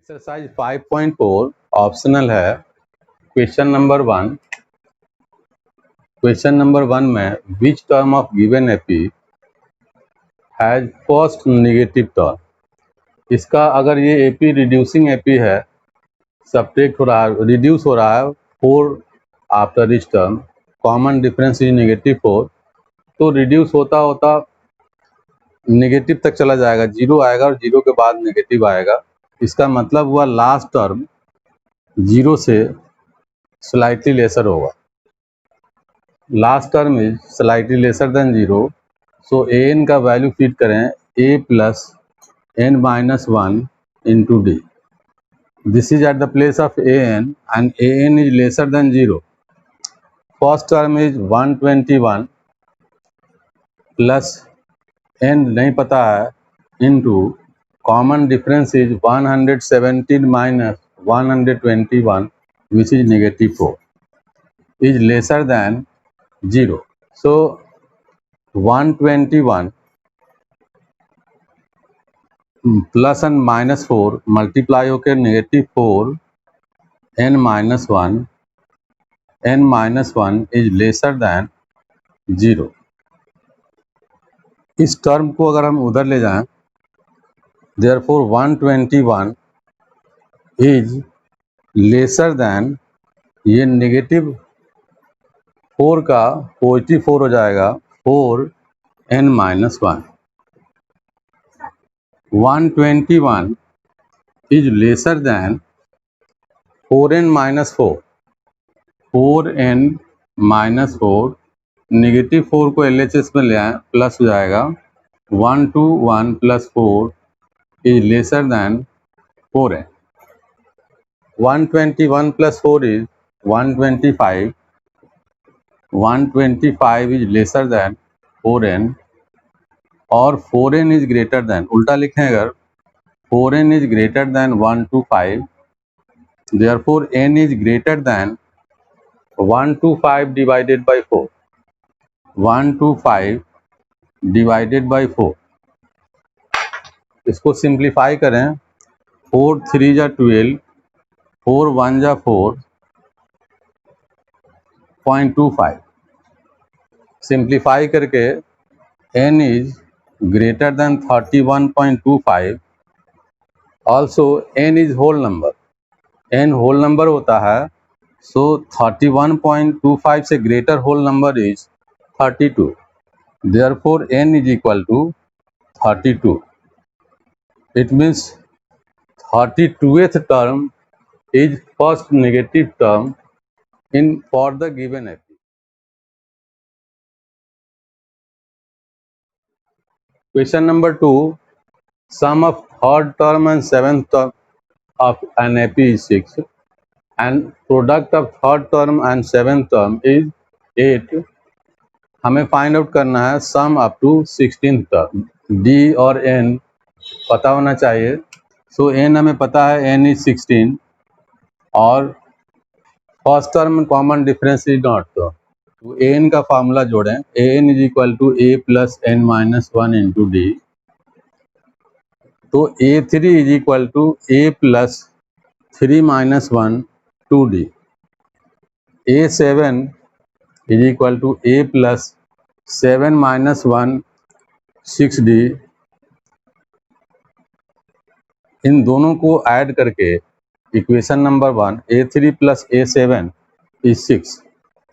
Exercise 5.4 optional है। Question number 1 में which term of given AP has first negative term. इसका अगर ये एपी रिड्यूसिंग एपी है, सब्ट्रैक्ट हो रहा है, रिड्यूस हो रहा है 4 after each term, common difference is -4, तो रिड्यूस होता होता नेगेटिव तक चला जाएगा, 0 आएगा और 0 के बाद नेगेटिव आएगा। इसका मतलब हुआ लास्ट टर्म 0 से स्लाइटली लेसर होगा। Last term is slightly lesser than 0, so a n का वैल्यू फिट करें a plus n minus 1 into D. This is at the place of a n and a n is lesser than 0। First term is 121 plus n नहीं पता है into common difference is 117 minus 121 which is -4 is lesser than 0. So 121 plus N minus 4 multiply होकर -4 n minus 1 is lesser than 0। इस term को अगर हम उधर ले जाएं, देयरफॉर 121 इज लेसर दैन, ये -4 का पॉजिटिव 4 हो जाएगा, 4 n minus 1। 121 is lesser than 4n minus 4, 4n minus 4, -4 को LHS में ले आए, प्लस हो जाएगा 121 plus 4 is lesser than 4n। 121 plus 4 is 125, 125 is lesser than 4n और 4n इज ग्रेटर दैन, उल्टा लिखें अगर 4n is greater than 125, therefore n is greater than 125 divided by 4, 125 divided by 4। इसको सिंप्लीफाई करें, 4 3 जा 12, 4 1 जा 4.25। सिंप्लीफाई करके n is greater than 31.25, also n is whole number, n whole number होता है, so 31.25 से greater whole number is 32, therefore n is equal to 32। it means 32th term is first negative term in for the given AP। Question number 2, sum of third term and seventh term of an AP is 6 and product of third term and seventh term is 8। हमें find out करना है sum up to 16th term. D और N पता होना चाहिए, सो N हमें पता है N इज 16 और first term common difference is not, तो an का फार्मूला जोड़ें, an is equal to a plus n minus 1 into D, तो a3 is equal to a plus 3 minus 1 2d, a7 is equal to a plus 7 minus 1 6d। इन दोनों को add करके equation number 1, a3 plus a7 is 6,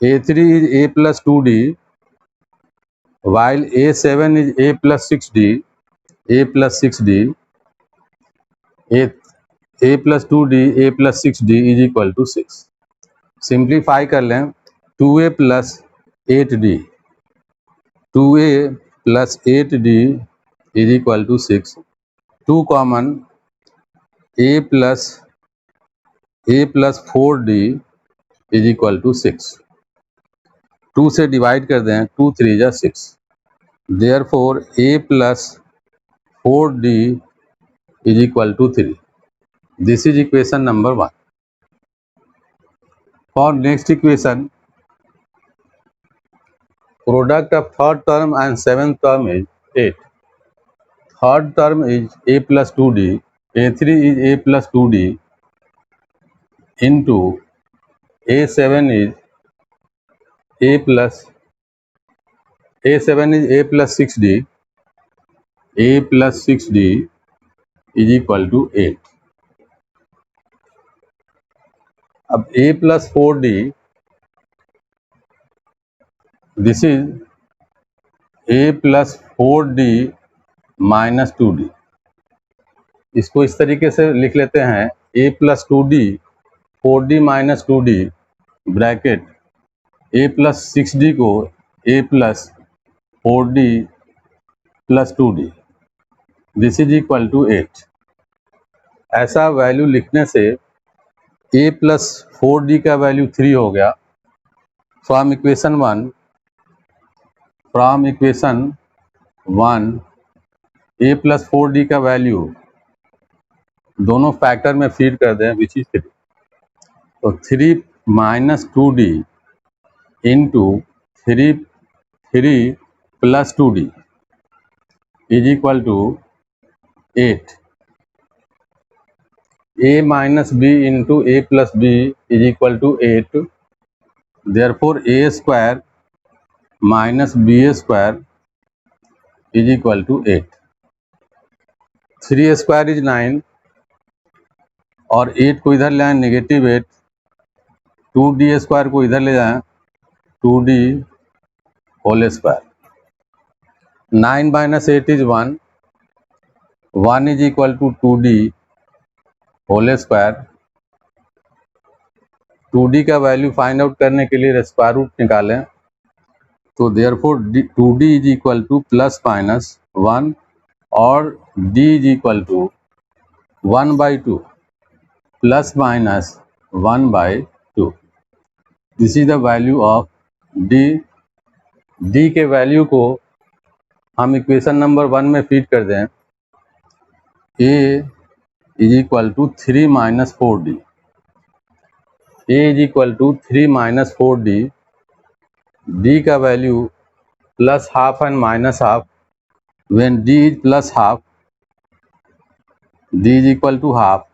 a3 is a plus 2d while a7 is a plus 6d, a plus 6d, a plus 2d, a plus 6d is equal to 6। Simplify कर लें, 2a plus 8d, 2a plus 8d is equal to 6, 2 common, a plus 4d is equal to 6, 2 से divide कर दें, 2 3 जा 6, therefore a plus 4d is equal to 3। This is equation number 1। For next equation, product of third term and seventh term is 8। Third term is a plus 2d A3 is A plus 2D into A7 is A plus A7 is A plus 6D. A plus 6D is equal to 8. अब A plus 4D, this is A plus 4D minus 2D. इसको इस तरीके से लिख लेते हैं, A plus 2D 4D minus 2D bracket A plus 6D को A plus 4D plus 2D, this is equal to 8. ऐसा वैल्यू लिखने से A plus 4D का वैल्यू 3 हो गया. From equation 1 A plus 4D का वैल्यू दोनों फैक्टर में फीड कर दें, विच इज 3. तो 3 minus 2D into 3 plus 2D is equal to 8. A minus B into A plus B is equal to 8. Therefore, A square minus B square is equal to 8. 3 square is 9 और 8 को इधर ले आए negative 8. 2D square को इधर ले जाएं 2D whole square. 9 minus 8 is 1. 1 is equal to 2D whole square. 2D का वैल्यू फाइंड आउट करने के लिए स्क्वायर रूट निकालें. तो therefore 2D is equal to plus minus 1 और D is equal to 1/2 plus minus 1/2. This is the value of D. D के value को हम इक्वेशन नंबर 1 में फीड कर दें. A is equal to 3 minus 4D. A is equal to 3 minus 4D. D का value plus half and minus half. When D is plus half, D is equal to half.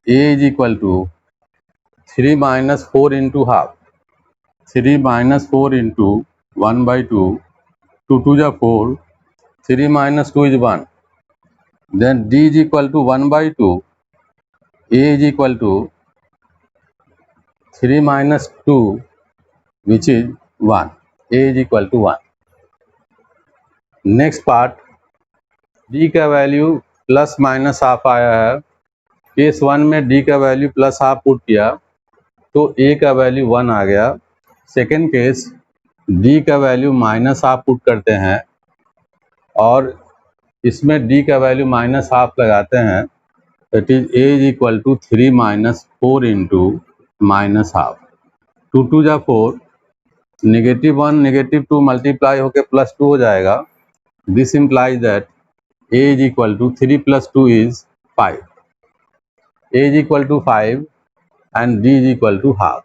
A is equal to 3 minus 4 into half. 3 minus 4 into 1/2. 2 2 जा 4. 3 minus 2 is 1. Then D is equal to 1/2. A is equal to 3 minus 2, which is 1. A is equal to 1. Next part, D का value plus minus half आया है. Case 1 में D का value plus half put किया तो A का value 1 आ गया. Second case D का वैल्यू माइनस हाफ पुट करते हैं और इसमें D का वैल्यू माइनस हाफ लगाते हैं. That is A is equal to 3 minus 4 into minus half. 2 2 जा 4. -1 -2 मल्टीप्लाई होकर +2 हो जाएगा. This implies that A is equal to 3 + 2 is 5. A is equal to 5 and D is equal to half.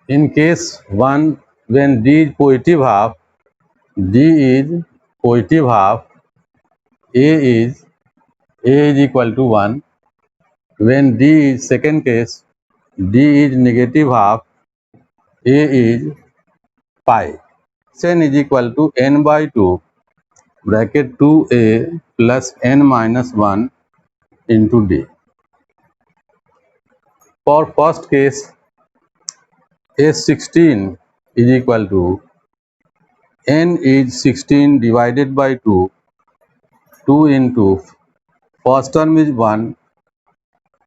In case 1, when D is positive half, D is positive half, A is equal to 1. When D is second case, D is negative half, A is pi. N is equal to n/2 bracket 2A plus n minus 1 into D. For first case, S16 is equal to n is 16 divided by 2. 2 into first term is 1,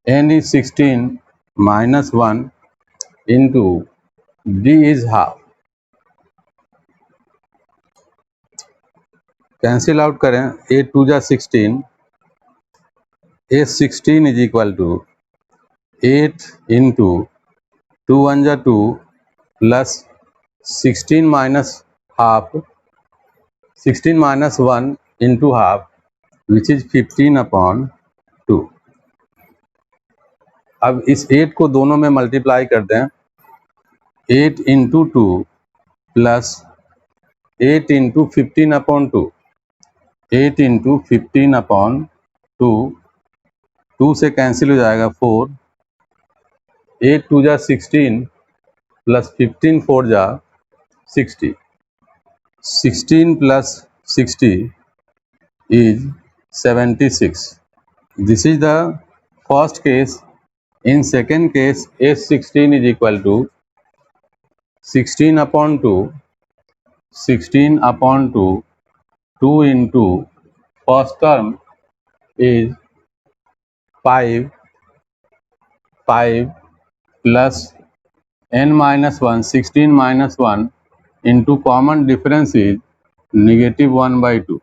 n is 16 minus 1 into D is half. Cancel out करें. 8 2 जा 16. S16 is equal to 8 into 2 1 जा 2 plus 16 minus half, 16 minus 1 into half, which is 15/2. अब इस 8 को दोनों में multiply कर दें. 8 into 2 plus 8 into 15/2. 8 into 15/2 2 से कैंसिल हो जाएगा 4, 8 2 जा 16 प्लस 15 4 जा 60, 16 plus 60 is 76. This is the first case. In second case, S16 is equal to 16 upon 2, 16 upon 2, 2 into first term is 5, 5 plus n minus 1, 16 minus 1 into common difference is negative 1 by 2.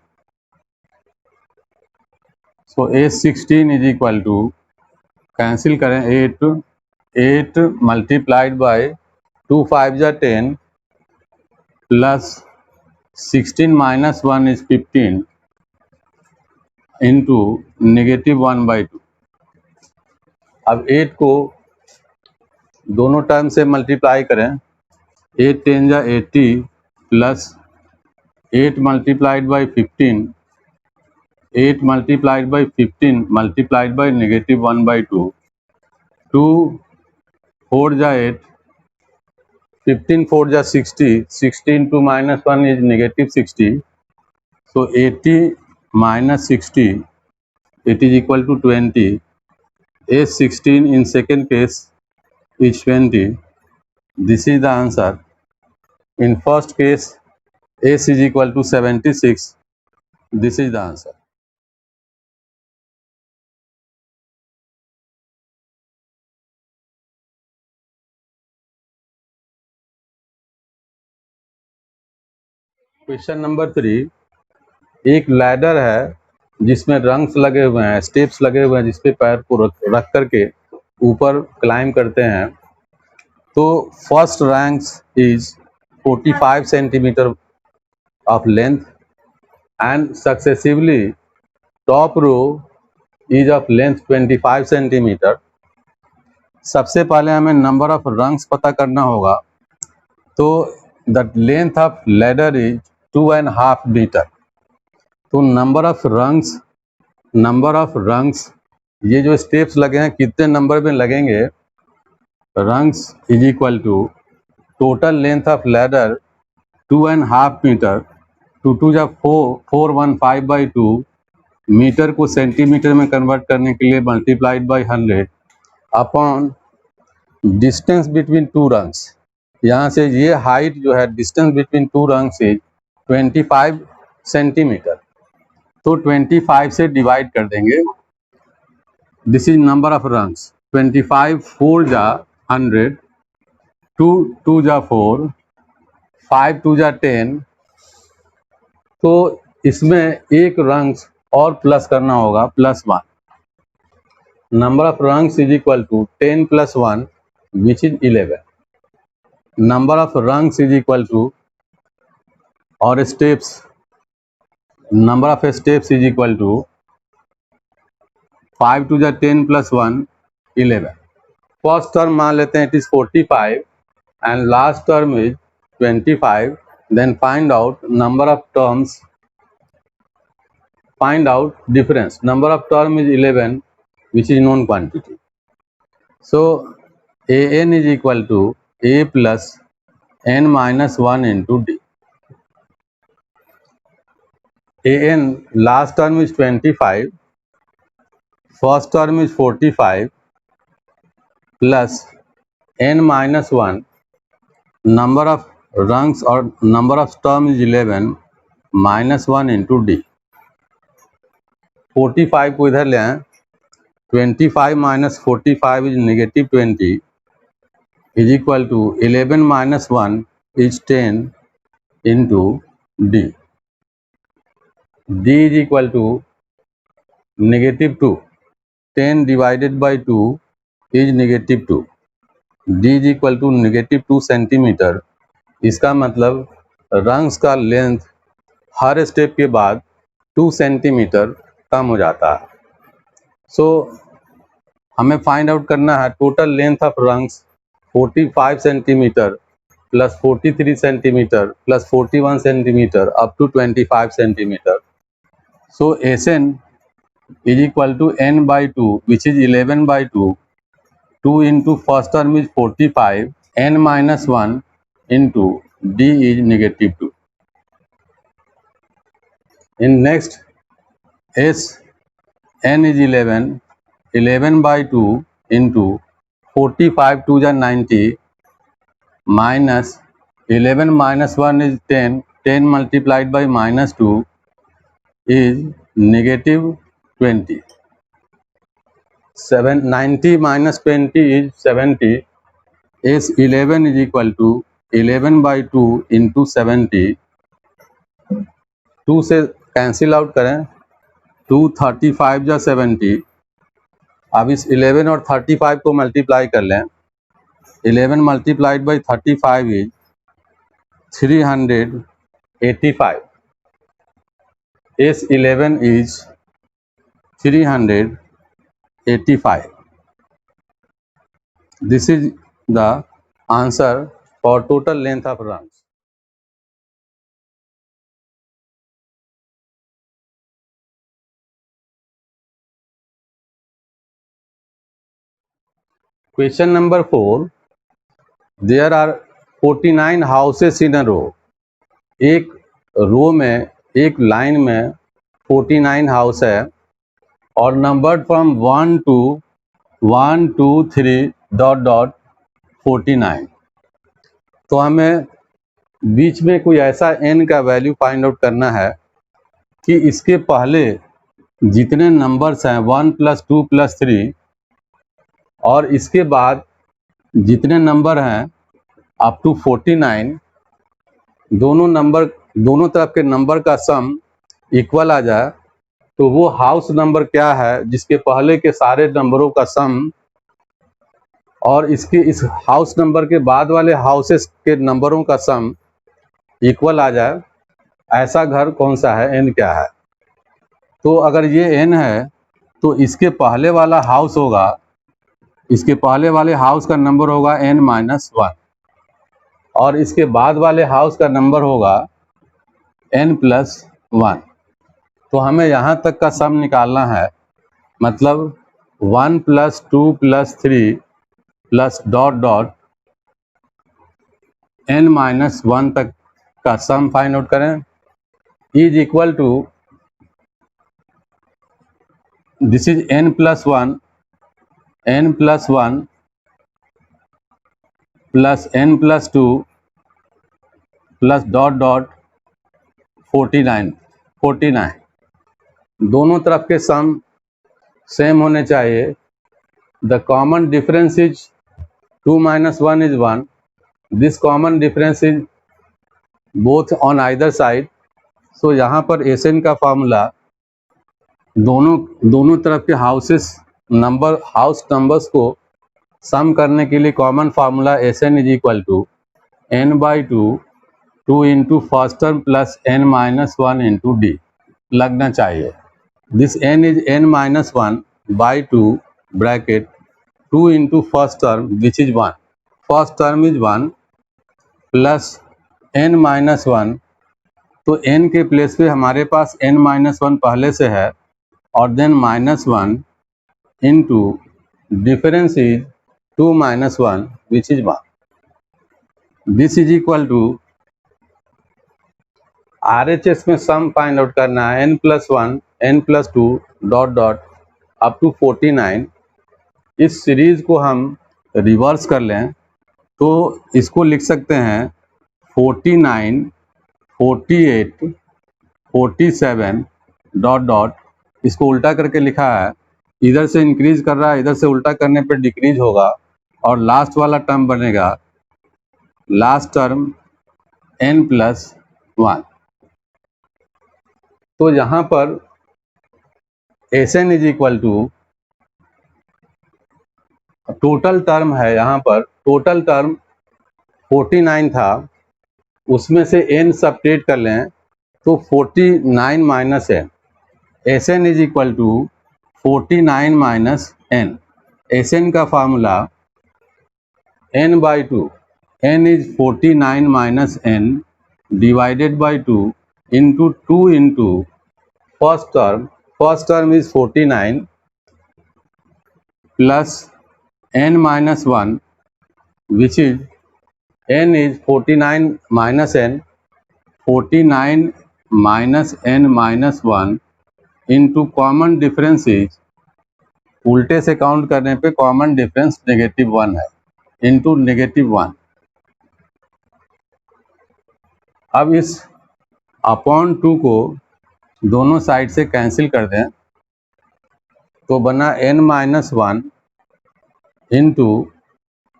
So S16 is equal to, cancel करें 8 multiplied by 2 5 जा 10 plus 16 minus 1 is 15 into negative 1 by 2. अब 8 को दोनों term से multiply करें, 8 10 जा 80 plus 8 multiplied by 15, 8 multiplied by 15 multiplied by negative 1 by 2, 2 4 जा 8, 15 4 जा 60, 60 into minus 1 is negative 60, so 80 minus 60, it is equal to 20. S16 in second case is 20. This is the answer. In first case, S is equal to 76. This is the answer. Question number 3, एक ladder है जिसमें rungs लगे हुए हैं, steps लगे हुए हैं, जिसपे पैर को रख करके ऊपर क्लाइम करते हैं. तो first ranks is 45 centimetre of length and successively top row is of length 25 centimetre. सबसे पहले हमें नंबर ऑफ रंग्स पता करना होगा. तो the length of ladder is 2.5 metre. तो नंबर ऑफ रंग्स ये जो स्टेप्स लगे हैं कितने नंबर में लगेंगे, rungs is equal to total length of ladder 2.5 metre, 2 2 जा 415 बाई 2, मीटर को सेंटीमीटर में कन्वर्ट करने के लिए multiplied by 100 upon distance between two rungs. यहाँ से ये हाइट जो है distance between two rungs is 25 centimetre. तो 25 से डिवाइड कर देंगे. This is number of rungs. 25 4 जा 100, 2 2 जा 4, 5 2 जा 10. तो इसमें एक रंग्स और प्लस करना होगा, +1. Number of rungs is equal to 10 + 1 which is 11. Number of rungs is equal to, और steps, number of steps is equal to 5 2 जा 10 + 1 11. फर्स्ट टर्म मान लेते हैं it is 45 and last term is 25. Then find out number of terms, find out difference. Number of term is 11 which is known quantity. So an is equal to a plus n minus 1 into d. An last term is 25, first term is 45 plus n minus 1, number of rungs or number of term is 11 minus 1 into d. 45 को इधर ले आए, 25 minus 45 is negative 20 is equal to 11 minus 1 is 10 into d. d is equal to negative 2. 10 divided by 2 is negative 2. d is equal to negative 2 centimetre. इसका मतलब rungs का length हर step के बाद 2 centimetre कम हो जाता है. सो हमें फाइंड आउट करना है total length of rungs 45 centimetre plus 43 centimetre plus 41 centimetre up to 25 centimetre. So Sn is equal to n by 2, which is 11 by 2. 2 into first term is 45, n minus 1 into d is negative 2. In next, s n is 11, 11 by 2 into 45 2 is 90 minus 11 minus 1 is 10, 10 multiplied by minus 2 is negative 20. 90 minus 20 is 70. S 11 is equal to 11 by 2 into 70. 2 से cancel out करें, 2 35 या 70. अब इस 11 और 35 को multiply कर लें. 11 multiplied by 35 is 385. S11 is 385. This is the answer for total length of runs. Question number 4. There are 49 houses in a row. एक रो में, एक लाइन में 49 हाउस है और numbered from 1 to 1 2 3 dot dot 49. तो हमें बीच में कोई ऐसा n का वैल्यू फाइंड आउट करना है कि इसके पहले जितने नंबर्स हैं 1 + 2 + 3 और इसके बाद जितने नंबर हैं अप टू 49, दोनों तरफ के नंबर का सम इक्वल आ जाए. तो वो हाउस नंबर क्या है जिसके पहले के सारे नंबरों का सम और इसके इस हाउस नंबर के बाद वाले हाउसेस के नंबरों का सम इक्वल आ जाए, ऐसा घर कौन सा है, n क्या है. तो अगर ये n है तो इसके पहले वाला हाउस होगा, इसके पहले वाले हाउस का नंबर होगा n-1 और इसके बाद वाले हाउस का नंबर होगा n+1. तो हमें यहाँ तक का सम निकालना है, मतलब 1 + 2 + 3 प्लस डॉट डॉट n-1 तक का सम फाइंड आउट करें. Is equal to, this is n+1 plus n+2 plus dot dot 49. दोनों तरफ के सम सेम होने चाहिए. The common difference is 2 - 1 is 1. This common difference is both on either side. So यहाँ पर Sn का formula दोनों तरफ के हाउस नंबर्स को सम करने के लिए common formula Sn is equal to n/2 2 into first term plus n-1 into d लगना चाहिए. This n is n-1 by 2 bracket 2 into first term which is 1. First term is 1 plus n-1. तो n के place पे हमारे पास n-1 पहले से है और then -1 into difference is 2 - 1 which is 1. This is equal to RHS में सम फाइंड आउट करना है n+1 n+2 dot dot up to 49. इस सीरीज को हम रिवर्स कर लें तो इसको लिख सकते हैं 49 48 47 डॉट डॉट. इसको उल्टा करके लिखा है, इधर से इंक्रीज कर रहा है, इधर से उल्टा करने पर डिक्रीज होगा और लास्ट वाला टर्म बनेगा लास्ट टर्म n+1. तो यहाँ पर Sn is equal to total term है, यहाँ पर टोटल टर्म 49 था, उसमें से n सब्ट्रैक्ट कर लें तो 49 minus n. Sn is equal to 49 minus n. Sn का formula n/2, n is 49 minus n divided by 2 into 2 into first first term is 49 plus n minus 1, which is n is 49 minus n, 49 minus n minus 1 into common difference is, उल्टे से count करने पे common difference -1 है, into -1। अब इस upon 2 को दोनों side से कैंसिल कर दें तो बना n minus 1 into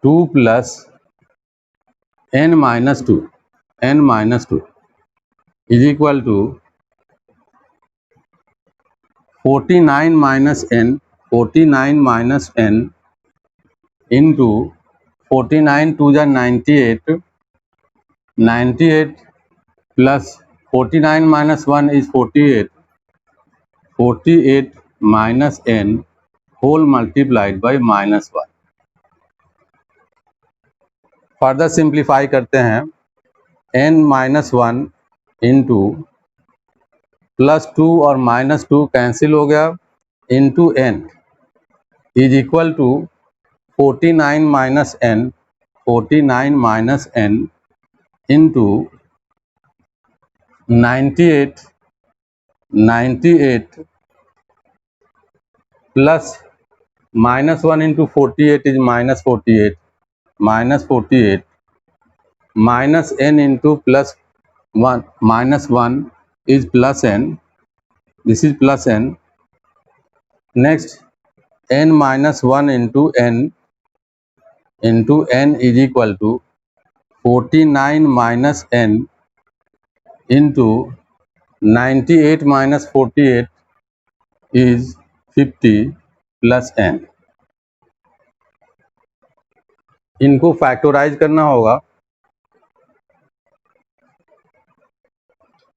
2 plus n minus 2 is equal to 49 minus n into 49 2 जा 98 plus 49 minus 1 is 48 minus n whole multiplied by -1। Further simplify करते हैं, n माइनस 1 इंटू प्लस 2 और -2 कैंसिल हो गया, into n is equal to 49 minus n into 98 plus -1 into 48 is -48 minus n into plus 1 -1 is plus n, this is plus n, next n minus 1 into n is equal to 49 minus n into 98 minus 48 is 50 plus n। इनको factorise करना होगा,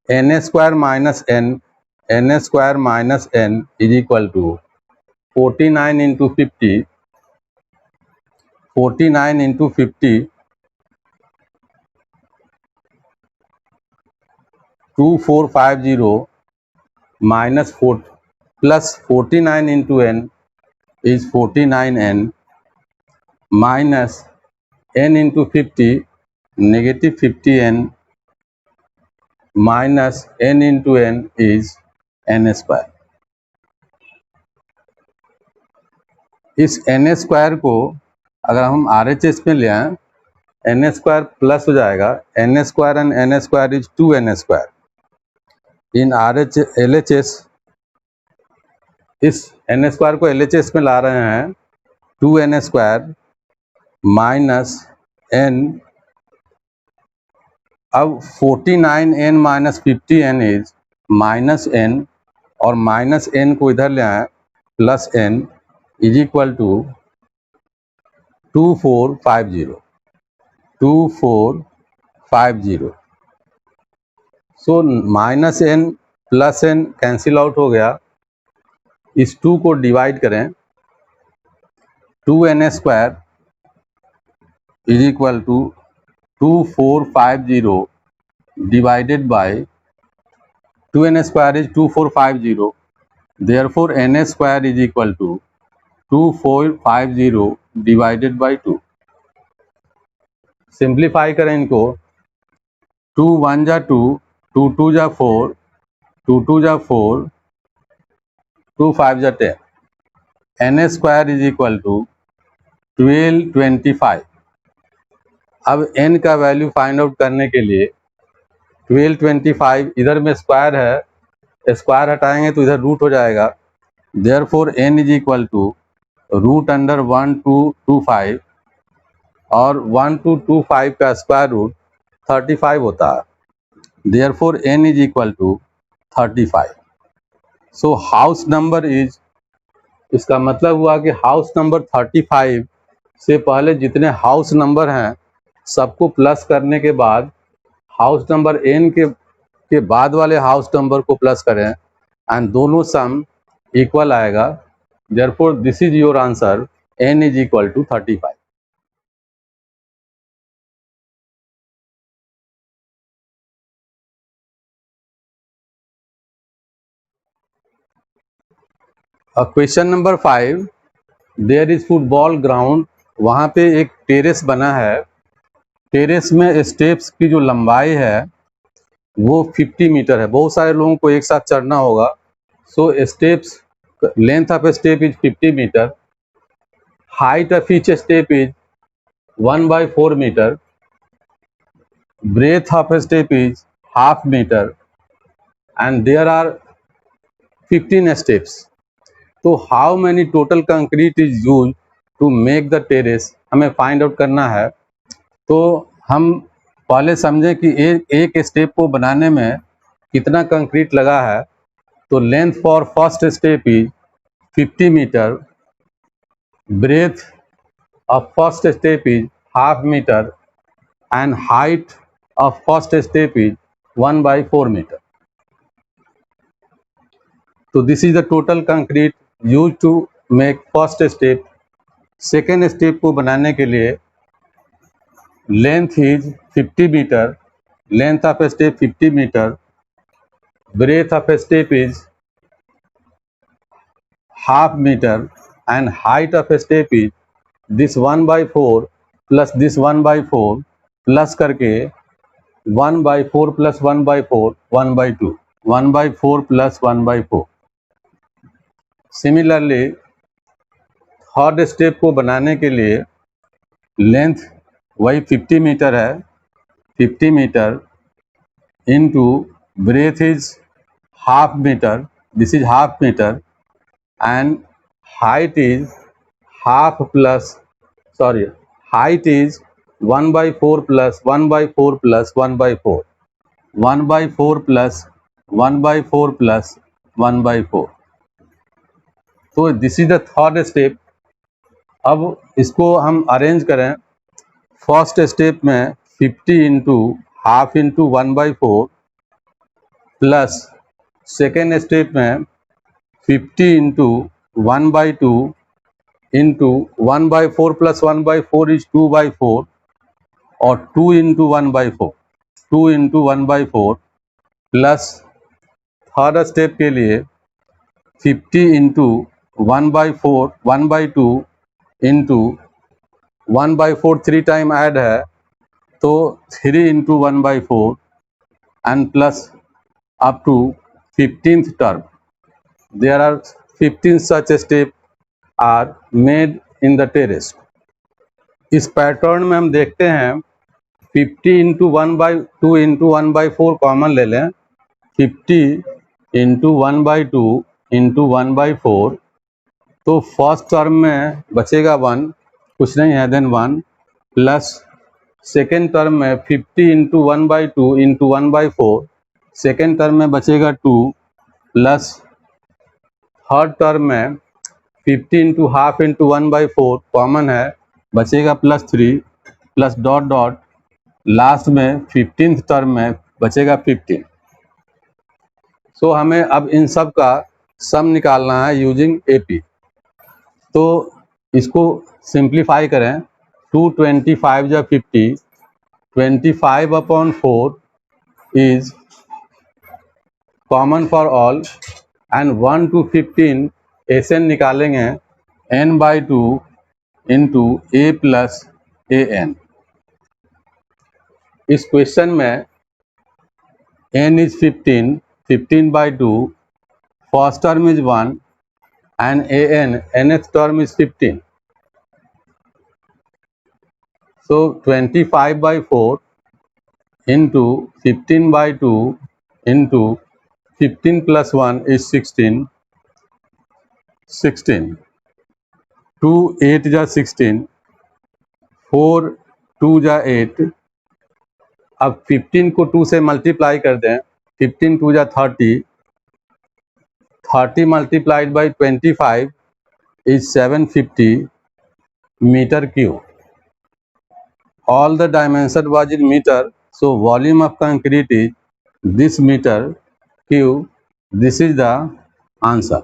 n square minus n is equal to 49 into 50 2450 minus 4 plus 49 into n is 49n minus n into 50 -50n minus n into n is n square. इस n square को अगर हम RHS में ले आए, n स्क्वायर प्लस हो जाएगा, n square and n square is 2n square. In LHS इस n स्क्वायर को LHS में ला रहे हैं, 2n स्क्वायर माइनस n, अब 49n minus 50n is minus n और माइनस n को इधर ले आए plus n is equal to 2450। So minus n plus n cancel out हो गया, इस 2 को डिवाइड करें, 2n square is equal to 2450 divided by 2n square is 2450, therefore n square is equal to 2450 divided by 2। Simplify करें इनको, 2 1 जा 2, 2 2 जा 4, 2 2 जा 4, 2 5 जा 10, n square is equal to 1225। अब n का वैल्यू फाइंड आउट करने के लिए 1225, इधर में स्क्वायर है, स्क्वायर हटाएंगे तो इधर रूट हो जाएगा, therefore n is equal to root under 1225 और 1225 का स्क्वायर रूट 35 होता है, therefore n is equal to 35। So house number is, इसका मतलब हुआ कि हाउस नंबर 35 से पहले जितने हाउस नंबर हैं सबको प्लस करने के बाद हाउस नंबर n के बाद वाले हाउस नंबर को प्लस करें एंड दोनों सम इक्वल आएगा, therefore this is your answer, n is equal to 35। Question number 5, there is football ground. वहाँ पे एक टेरेस बना है। टेरेस में स्टेप्स की जो लंबाई है वो 50 मीटर है। बहुत सारे लोगों को एक साथ चढ़ना होगा। So steps, length of step is 50 metre, height of each step is 1/4 metre, breadth of a step is half meter and there are 15 steps. तो how many total concrete is used to make the terrace, हमें find out करना है। तो हम पहले समझें कि एक स्टेप को बनाने में कितना कंक्रीट लगा है। तो length for first step is 50 metre, breadth of first step is half metre and height of first step is 1/4 meter. So this is the total concrete used to make first step. Second step को बनाने के लिए length is 50 meter, length of a step 50 meter, breadth of a step is half meter and height of a step is this 1/4 plus this 1/4 plus करके 1/4 plus 1/4 1/2, 1/4 plus 1/4। Similarly third step को बनाने के लिए length वही 50 metre है, 50 metre into breadth is half metre, this is half metre and height is half plus height is 1/4 plus 1/4 plus 1/4, 1/4 plus 1/4 plus 1/4। तो this is the third step. अब इसको हम अरेंज करें। फर्स्ट स्टेप में 50 into half into 1/4 plus second step में 50 into 1/2 into 1/4 plus 1/4 is 2/4 और 2 into 1/4, 2 into 1/4 plus third step के लिए 50 इंटू 1/4 1/2 इंटू 1/4 3 टाइम ऐड है तो 3 into 1/4 and plus up to 15th term. There are 15 such steps are made in the terrace. इस pattern में हम देखते हैं 50 इंटू 1/2 इंटू 1/4 कॉमन ले लें। 50 इंटू 1/2 इंटू 1/4 तो फर्स्ट टर्म में बचेगा 1, कुछ नहीं है, देन 1 प्लस सेकेंड टर्म में 50 इंटू 1/2 इंटू 1/4, सेकेंड टर्म में बचेगा 2 प्लस थर्ड टर्म में 50 इंटू हाफ इंटू 1/4 कॉमन है, बचेगा +3 प्लस डॉट डॉट लास्ट में 15th टर्म में बचेगा 15। सो हमें अब इन सब का सम निकालना है यूजिंग एपी। तो इसको सिंप्लीफाई करें। 225 या 50, 25/4 is common for all and 1 to 15 S N निकालेंगे n/2 into a plus an। इस क्वेश्चन में n is 15, 15/2, first term is 1 and an nth term is 15। So 25/4 into 15/2 into 15 plus 1 is 16, 16 2 8 जा 16, 4 2 जा 8। अब 15 को 2 से मल्टीप्लाई कर दें, 15 2 जा 30, 30 multiplied by 25 is 750 metre cube. All the dimension was in meter, so volume of concrete is this meter cube. This is the answer.